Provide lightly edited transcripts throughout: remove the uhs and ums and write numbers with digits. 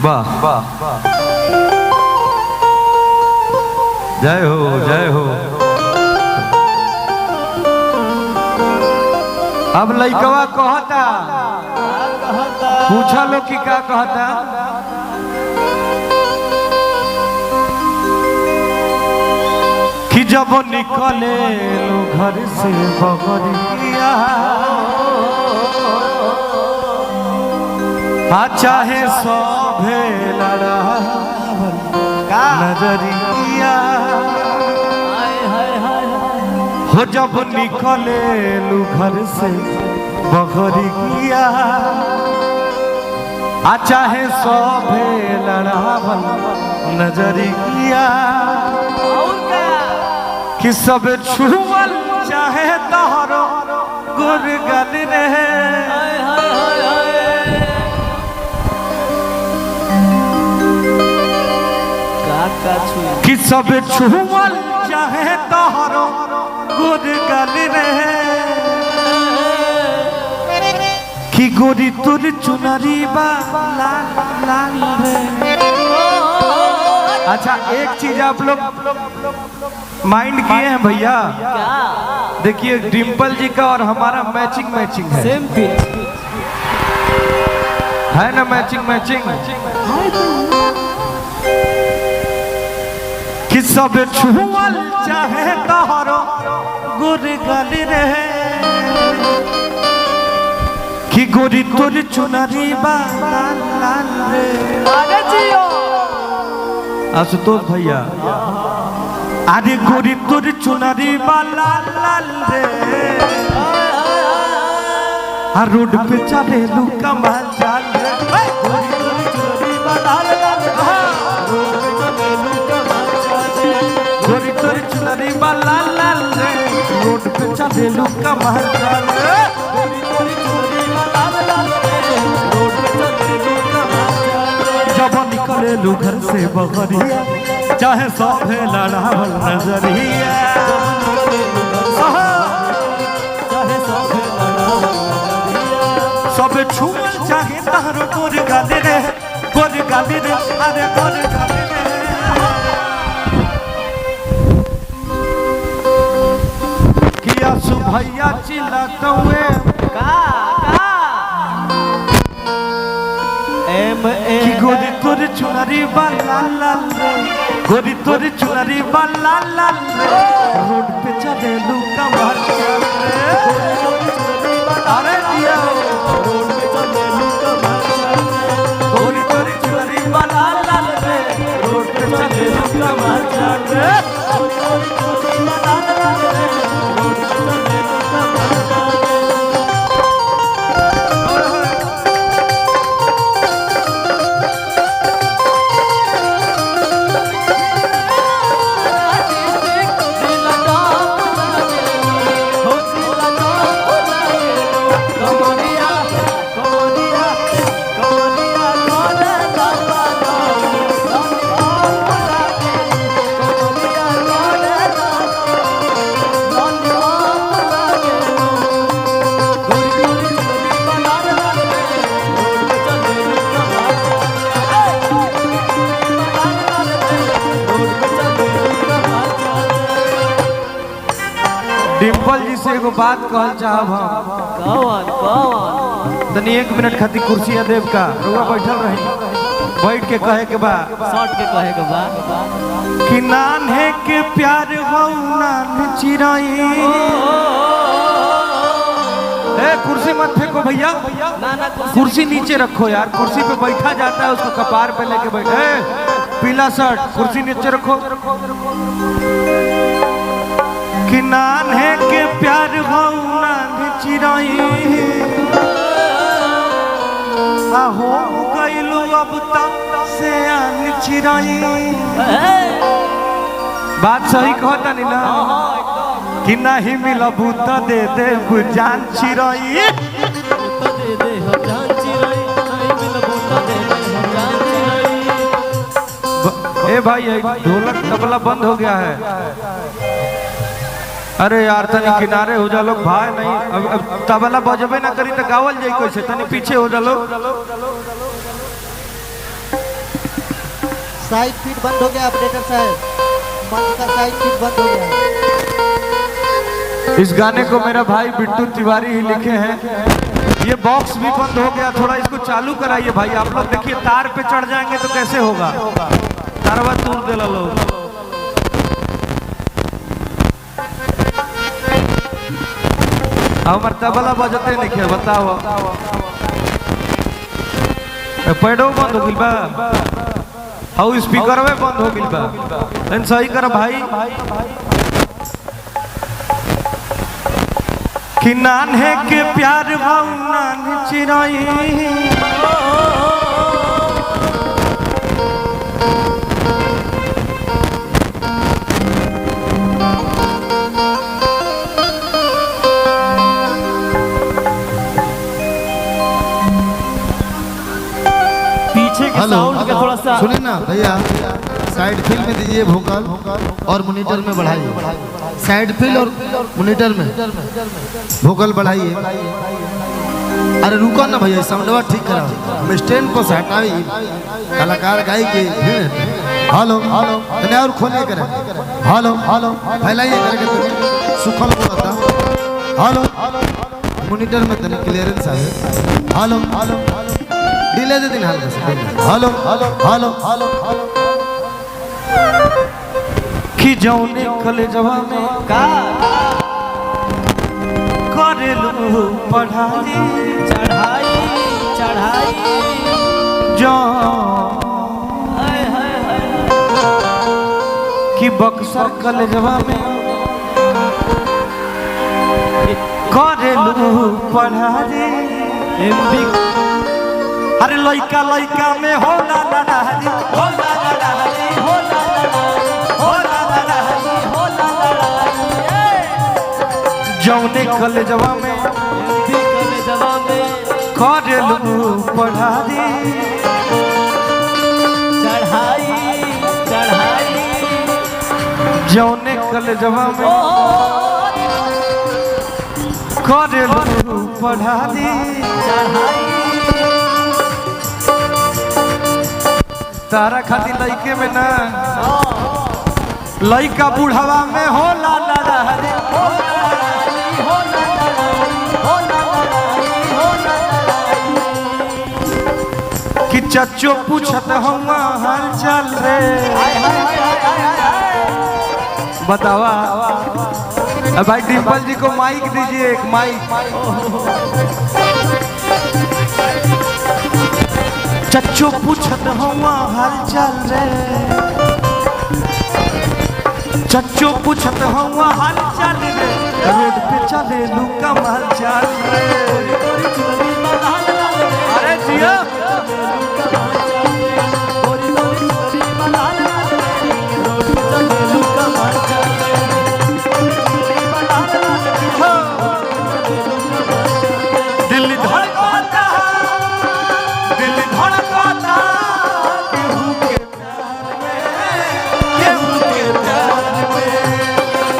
वाह वाह, जय हो जय हो। अब लइकवा कहता, पूछा लो कि क्या कहता। कि जब निकले लो घर से बगरिया, चाहे सभे लड़ावल नजरिया, हो जब निकले लू घर से बगरिया, चाहे सभे लड़ावल नजरिया, कि सब छुअल चाहे तोहरो गुरगल रहे, कि सब छुअल चाहे तोहरो गुरगल रहे, कि गोरी तुर चुनरी बा लाल लाल रे। अच्छा एक चीज आप लोग माइंड किए हैं भैया, देखिए डिम्पल जी का और हमारा मैचिंग है, सेम पिच है ना, मैचिंग। कि सब छुअल चाहे तोहरो गुरगल रहे, कि गोरी तोर चुनरी बा लाल लाल रे। आशुतोष भैया, अरे गोरी तोर चुनरी बा लाल लाल रे, रोड पे चले लू कमाल चाल रे, गोरी तोर चुनरी बा लाल लाल रे, रोड पे चले लू कमाल चाल रे, गोरी तोर चुनरी बा लाल लाल रे, रोड पे चले लू कमाल चाल रे, गोरी तोर चुनरी बा लाल लाल रे, रोड पे चले लू कमाल चाल रे। जब निकले लू घर से बगरिया, चाहे सभे लड़ावल नजरिया, सब छुअल चाहे तोहरो गुरगल रे, गुरगल रे, अरे गुरगल रे। किया सुभैया चिल्लाते हुए कि गोरी तोर चुनरी बा लाल लाल रे, गोरी तोर चुनरी बा लाल लाल रे, रोड पे चले लू कमाल चाल रे, अरे दिया रोड पे चले लू कमाल चाल रे, गोरी तोर चुनरी बा लाल लाल रे, रोड पे चले लू कमाल चाल रे, गोरी तोर चुनरी बा लाल लाल रे, रोड पे चले लू कमाल चाल रे। डिम्पल जी से एगो बात कहल चाहब हम, तनी एक मिनट खातिर कुर्सी देव का रुआ बैठल रही, बैठ के कहे के बा, शॉर्ट के कहे के बा, कि नान्हे के प्यार हो नान चिराई। ए कुर्सी मत फेंको भैया, ना कुर्सी नीचे रखो यार, कुर्सी पे बैठा जाता है उसको कपार पे लेके बैठे, पीला शर्ट, कुर्सी नीचे रखो। कि नान्हे के प्यार हो नान चिराई, हो गइलू अब तक से आन चिराई। बात सही कहता नहीं ना, कि नहीं मिलबू तो दे दे जान चिराई, ए भाई ढोलक तबला बंद हो गया है, अरे यार तनी किनारे हो जा लोग भाई, नहीं अब तबला बजबे ना करी तो गावल जाई कैसे, तनी पीछे हो जा लोग। साइड फीड बंद हो गया ऑपरेटर साहब, मंच का साइड फीड बंद हो गया। इस गाने को मेरा भाई बिट्टू तिवारी ही लिखे हैं। ये बॉक्स भी बंद हो गया, थोड़ा इसको चालू कराइए भाई। आप लोग देखिए तार पे चढ़ जाएंगे तो कैसे होगा, तारवा तोड़ देला लोग। हमार तबला बजते नहीं खे, बताओ पैडो बंद हो गइल बा, हाउ स्पीकर में बंद हो गइल बा, लेकिन सही कर भाई। कि नान्हे के प्यार भाव नान चिराई, पीछे के साउंड का थोड़ा सा सुनिए ना भैया, साइड फील में दीजिए वोकल और मॉनिटर में बढ़ाइए। साइड फील और मॉनिटर में वोकल बढ़ाइए। अरे रुको ना भैया, साउंडवा ठीक करा, स्टैंड को हटाई, कलाकार गाई के। हेलो हेलो तने और खोलिए करे, हेलो हेलो फैलाइए करके तो सुखल बोलता। हेलो मॉनिटर में तने क्लियरेंस आए। हेलो हेलो डिले दे दिन हल्का से। हेलो हेलो हेलो हेलो कि जौने कलेजवा में का करेलू पढ़ाई चढ़ाई चढ़ाई जो हाय हाय हाय कि बक्सर कलेजवा में करेलू पढ़ाई। एमबी अरे लइका लइका में होला लड़ाई, होला लड़ाई, होला लड़ाई, होला लड़ाई, होला लड़ाई। जौने कलेजवा में एमबी कलेजवा में करेलू पढ़ाई चढ़ाई चढ़ाई। जौने कलेजवा में करेलू पढ़ाई चढ़ाई। तारा खातिर लइके में ना, लइका बुढ़ावा में होला लड़ाई, होला लड़ाई, होला लड़ाई, होला लड़ाई, होला लड़ाई। कि चच्चो पूछत हम हाल चाल रे, बतावा। अब भाई डिम्पल जी को माइक दीजिए, एक माइक। चच्चो पूछत हुआ हाल चाल रे, चच्चो पूछत हुआ हाल चाल रे, रोड पे चले लू कमाल चाल रे। अरे जिया दिल्ली धड़कता, दिल्ली धड़कता, केहू के प्यार में, केहू के प्यार में,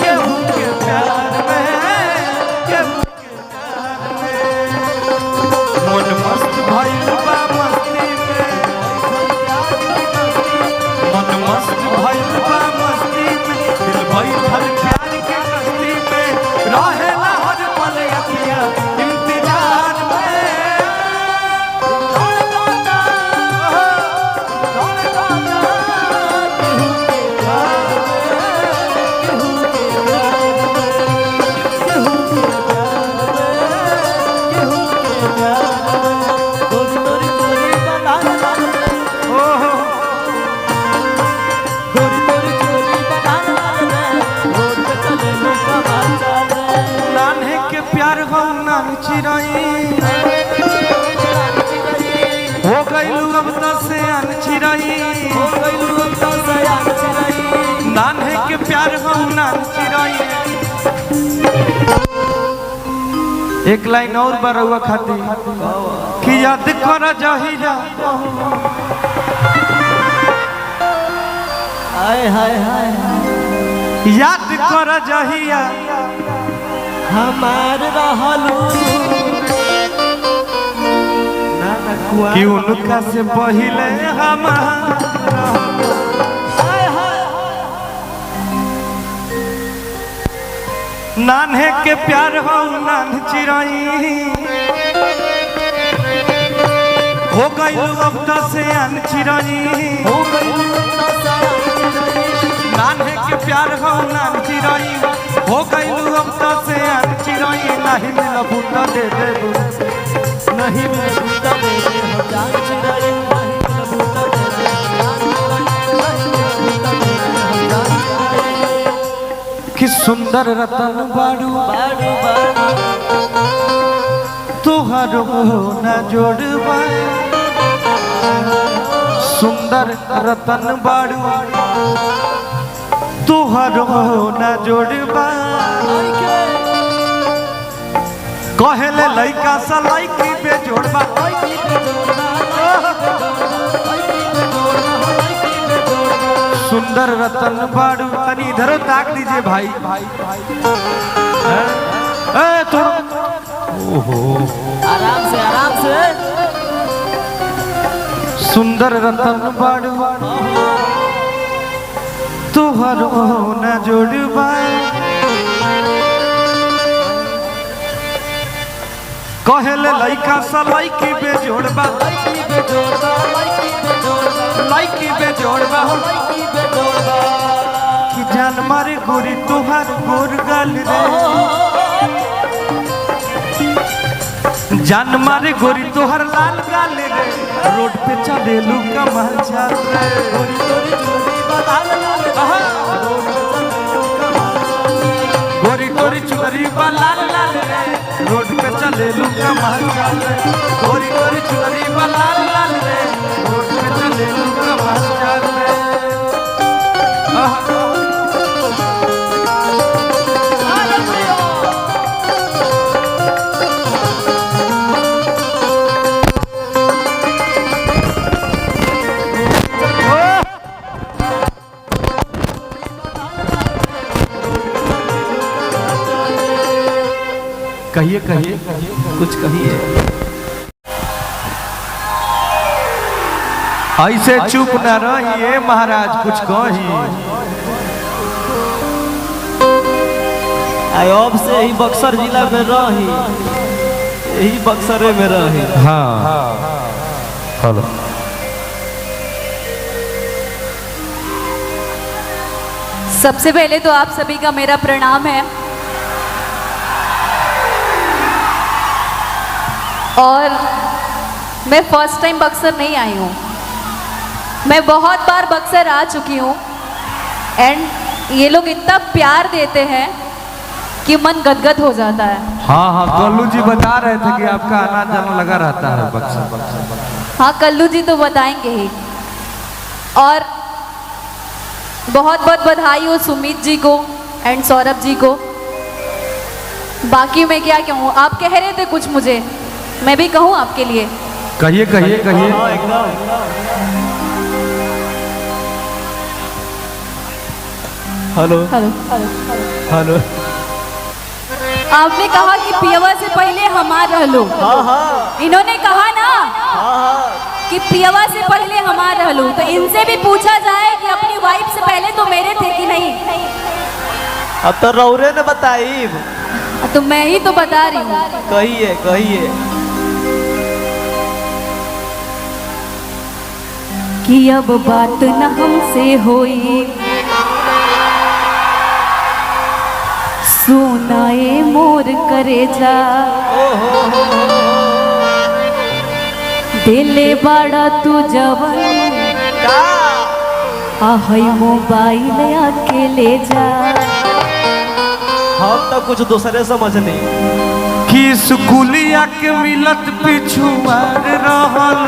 केहू के प्यार में, केहू के प्यार में। मन मस्त भइल बा मस्ती में, मन मस्त भइल बा मस्ती में, दिल भइल हर प्यार के मस्ती में, रहेला हर पल अखिया इंतजार में। नान्हे के प्यार हो नान चिराई, हो गइलू अब तो से अन चिराई, हो गइलू अब तो से अन चिराई। नान्हे के प्यार हो नान चिराई। एक लाइन और बरुआ खाती कि याद कर जहिया, हाय हाय हाय याद कर जहिया हमार रहलू कि उनका से पहिले हमारा नान्हे के प्यार हो नान चिराई हो गई अब से अन चिराई नान्हे के प्यार हो नान चिराई हो गई अब से अन चिराई नहीं मिला बूटा दे दे नहीं मिले बूटा दे दे हम जान चिराई नहीं मिले बूटा दे दे कि सुंदर रतन बाड़ू बाड़ू बाड़ू तुहार न जोड़बा सुंदर रतन बाड़ू तुहार न जोड़बा कहले लइका सा लइकी पे जोड़बा सुंदर रतन बाड़ू तनी इधर ताक दीजिए भाई ए तो ओहो आराम से सुंदर रतन बाड़ू तुहर न जोड़बा कहले लइका सा लइकी पे जोड़बा लइकी पे जोड़बा कि जान मारे गोरी तुहार गोर गल रे जान मारे गोरी तोहर लाल गाल रे रोड पे चले लू कमर चाल रे गोरी गोरी चुनरी बा लाल लाल रे रोड पे चले लू कमर चाल रे गोरी गोरी चुनरी बा लाल लाल रे रोड पे चले लू कमर चाल रे कहिए कहिए कुछ कहिए ऐसे चुप न रहिए महाराज कुछ कही अब से ही बक्सर जिला में रही यही बक्सरे में रही हाँ हेलो सबसे पहले तो आप सभी का मेरा प्रणाम है और मैं फर्स्ट टाइम बक्सर नहीं आई हूँ मैं बहुत बार बक्सर आ चुकी हूँ एंड ये लोग इतना प्यार देते हैं कि मन गदगद हो जाता है। हाँ हाँ कल्लू जी बता रहे थे कि आपका आना जाना लगा रहता है बक्सर। हाँ कल्लू जी तो बताएंगे ही और बहुत बहुत बधाई हो सुमित जी को एंड सौरभ जी को। बाकी मैं क्या कहूँ आप कह रहे थे कुछ मुझे मैं भी कहूँ आपके लिए। कहिए कहिए कहिए। हेलो हेलो हेलो आपने कहा कि पियवा से पहले हमार रहलो। हाँ हाँ इन्होंने कहा ना हाँ कि पियवा से पहले हमार रहलो तो इनसे भी पूछा जाए कि अपनी वाइफ से पहले तो मेरे थे कि नहीं। अब तो रौरे ने बताई तो मैं ही तो बता रही हूँ। कहिए कहिए कि अब बात न हमसे होई सुनाए मोर करे जा दिले बाड़ा तू जवन आहई मोबाइल आके ले जा। हम तो कुछ दूसरे समझ नहीं कि स्कूलिया के मिलत पिछुआर रहल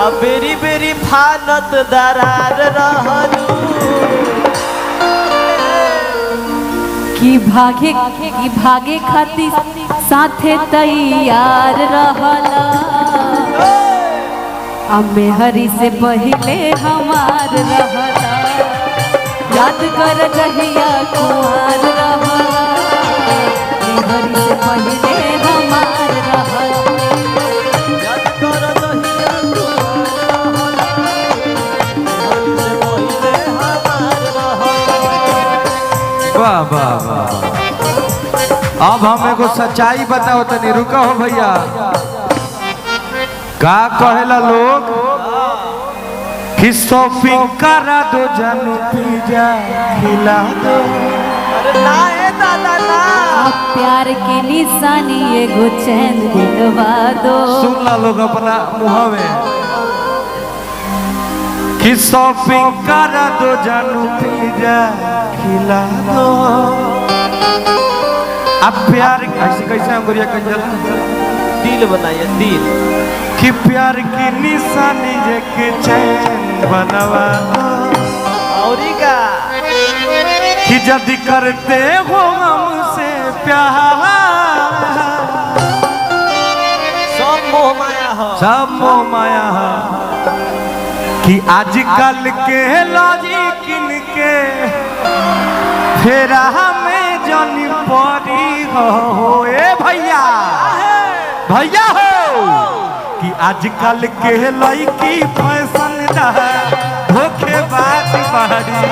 अब बेरी बेरी फानत दरार रहलू कि भागे खातिर साथे तैयार रहला अम्मे हरी से पहले हमार रहला याद कर जहिया कुमार रहला हरी से पहले हमार रहला याद कर दहिया तुम्हारा रहला, हरी से पहिले हमार रहला। वाह वाह वाह। अब हम एगो सच्चाई बताओ तनी, रुका हो भैया। का कहेला लोग कि शॉपिंग करा दो, जानू पिज्जा खिला दो। अरे ना ए दादा ना। प्यार की निशानी एगो चैन दिलवा दो। सुन ला लोग अपना मुँह में कि शॉपिंग करा दो, जानू पिज्जा खिला दो। अब प्यार ऐसे कैसे हम गुड़िया कंजल दिल बनाइए दिल कि प्यार की निशानी के चैन बनवा दो। और का कि यदि करते हो हमसे प्यार, सब मोह माया हो, सब मोह माया है। कि आजकल के लॉजिक इनके फेरा हमें जानी पड़ी हो। ए भैया भैया हो कि आजकल के लड़की फैशन धोखेबाज बाड़ी,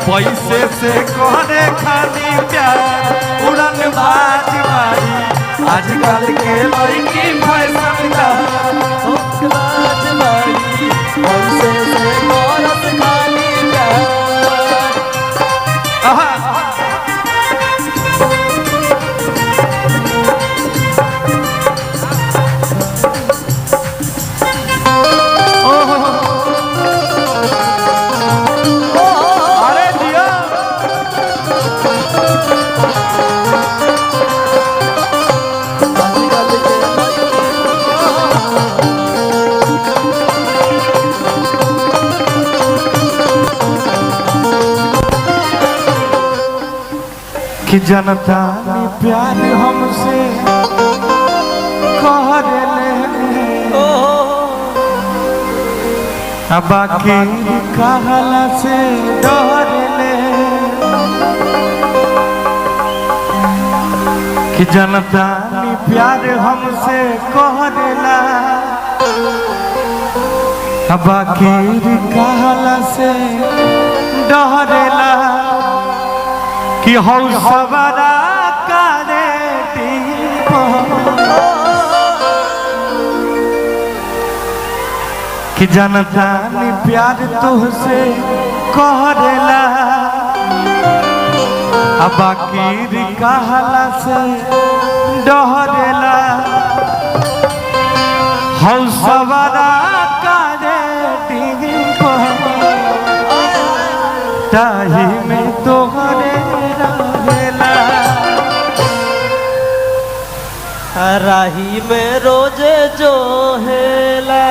पैसे से करे खाली प्यार उड़न बाज बाड़ी। आजकल के लड़की फैशन धोखेबाज बाड़ी, पैसे से करत खाली प्यार। अरे दिया कि जनता ने प्यार हमसे कर ले, अब बाकी कहला से डर ले। कि जनता ने प्यार हमसे करेला, अब बाकी कहला से डरेला। कि हौ सवारा करे कि जनता ने प्यार तुझसे करेला, अब बाकी कहला से डरेला। हौ सवारा करे ताही में तोहरे रहेला। राही में रोजे जो हेला